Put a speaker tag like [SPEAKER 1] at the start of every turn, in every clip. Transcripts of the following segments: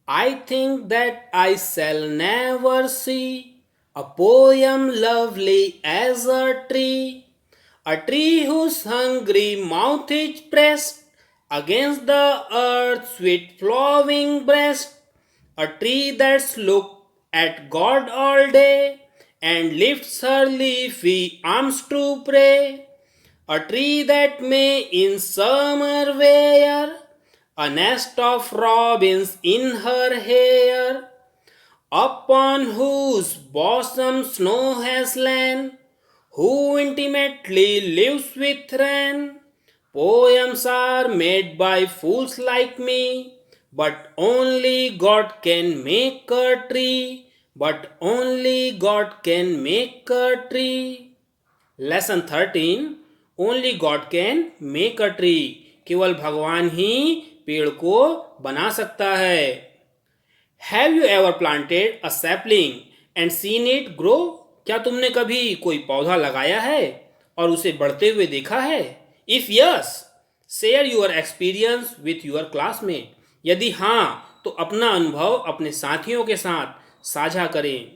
[SPEAKER 1] I think that I shall never see a poem lovely as a tree whose hungry mouth is pressed against the earth's sweet flowing breast, a tree that's looked at God all day and lifts her leafy arms to pray, a tree that may in summer wear a nest of robins in her hair, upon whose bosom snow has lain, who intimately lives with rain. Poems are made by fools like me, but only God can make a tree. But only God can make a tree. Lesson 13 only God can make a tree केवल भगवान ही पेड़ को बना सकता है. Have you ever planted a sapling and seen it grow? क्या तुमने कभी कोई पौधा लगाया है और उसे बढ़ते हुए देखा है? If yes, share your experience with your classmate. यदि हाँ, तो अपना अनुभव अपने साथियों के साथ साझा करें.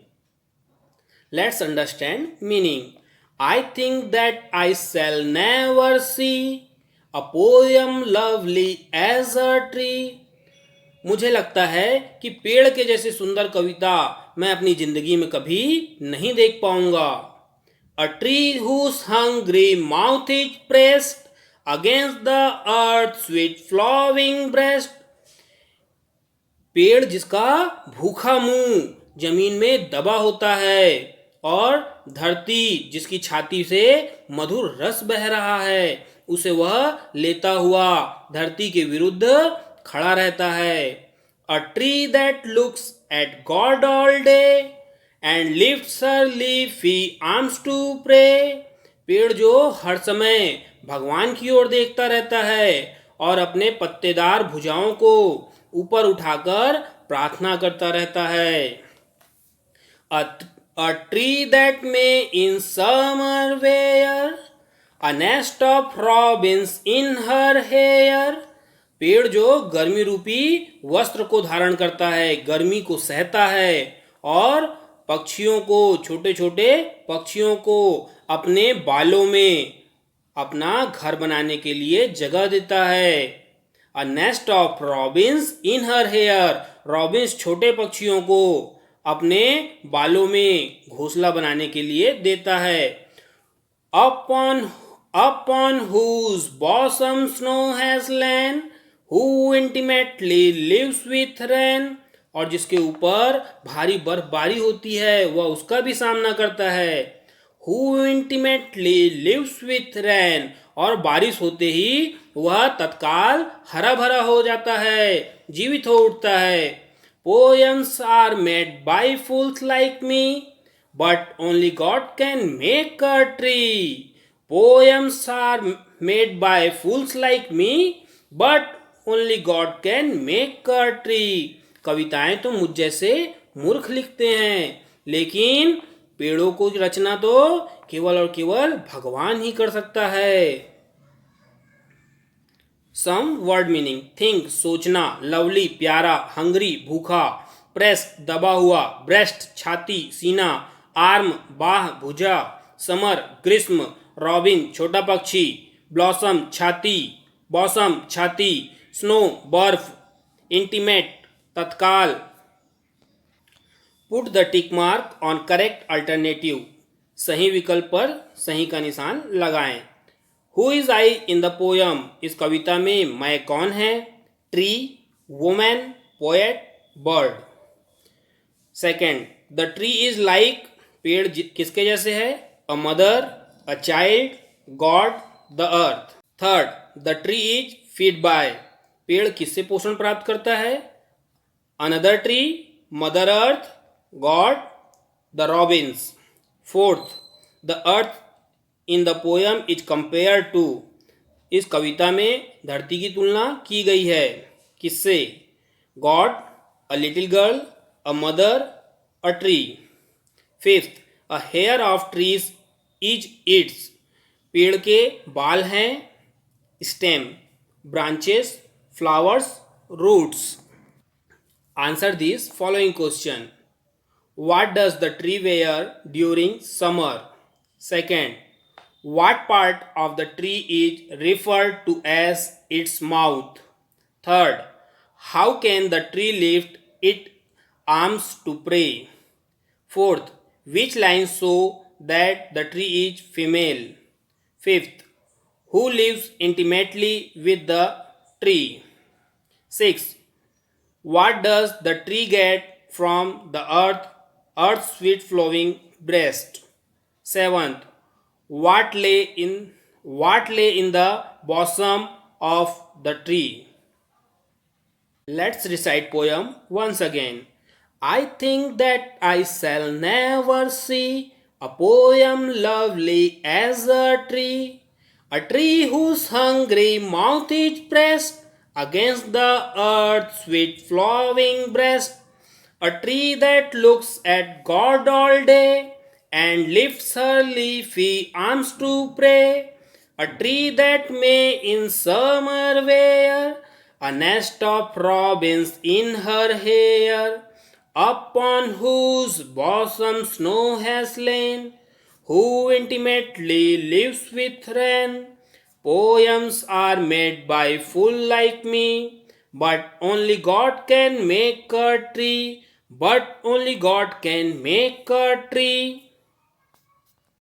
[SPEAKER 1] Let's understand meaning. I think that I shall never see a poem lovely as a tree. मुझे लगता है कि पेड़ के जैसे सुंदर कविता मैं अपनी जिंदगी में कभी नहीं देख पाऊंगा. A tree whose hungry mouth is pressed against the earth's sweet flowing breast. पेड़ जिसका भूखा मुंह जमीन में दबा होता है और धरती जिसकी छाती से मधुर रस बह रहा है उसे वह लेता हुआ धरती के विरुद्ध खड़ा रहता है. A tree that looks at God all day and lifts her leafy arms to pray. पेड़ जो हर समय भगवान की ओर देखता रहता है और अपने पत्तेदार भुजाओं को ऊपर उठाकर प्रार्थना करता रहता है. A tree that may in summer wear a nest of robins in her hair. पेड़ जो गर्मी रूपी वस्त्र को धारण करता है, गर्मी को सहता है और पक्षियों को, छोटे छोटे पक्षियों को अपने बालों में अपना घर बनाने के लिए जगह देता है. A nest of robins in her hair. Robins छोटे पक्षियों को अपने बालों में घोंसला बनाने के लिए देता है. upon whose bosom snow has lain, who intimately lives with rain. और जिसके ऊपर भारी बर्फबारी होती है वह उसका भी सामना करता है. who intimately lives with rain. और बारिश होते ही वह तत्काल हरा भरा हो जाता है, जीवित हो उठता है. Poems are made by fools like me, but only God can make a tree. Poems are made by fools like me, but only God can make a tree. कविताएं तो मुझ जैसे मूर्ख लिखते हैं, लेकिन पेड़ों को रचना तो केवल और केवल भगवान ही कर सकता है. Some word meaning. थिंक सोचना, लवली प्यारा, हंग्री भूखा, प्रेस दबा हुआ, ब्रेस्ट छाती सीना, आर्म बाह भुजा, समर ग्रीष्म, रॉबिन छोटा पक्षी, ब्लॉसम छाती, बॉसम छाती, स्नो बर्फ, इंटीमेट तत्काल. Put the tick mark on correct alternative. सही विकल्प पर सही का निशान लगाएं. Who is I in the poem. इस कविता में मैं कौन है? Tree, women, poet, bird. Second, the tree is like. पेड़ किसके जैसे है? A mother, a child, God, the earth. Third, the tree is feed by. पेड़ किससे पोषण प्राप्त करता है? Another tree, mother earth, God, the robins. Fourth, the earth in the poem is compare to. इस कविता में धरती की तुलना की गई है. किससे? God, a little girl, a mother, a tree. Fifth, a hair of trees is its. पेड़ के बाल हैं, stem, branches, flowers, roots. Answer this following question. What does the tree wear during summer? Second, what part of the tree is referred to as its mouth? Third, how can the tree lift its arms to pray? Fourth, which lines show that the tree is female? Fifth, who lives intimately with the tree? Sixth, what does the tree get from the earth's sweet flowing breast? Seventh, what lay in the bosom of the tree? Let's recite poem once again. I think that I shall never see a poem lovely as a tree whose hungry mouth is pressed against the earth's sweet flowing breast, a tree that looks at God all day and lifts her leafy arms to pray, a tree that may in summer wear a nest of robins in her hair, upon whose bosom snow has lain, who intimately lives with rain. Poems are made by fool like me, but only God can make a tree. But only God can make a tree.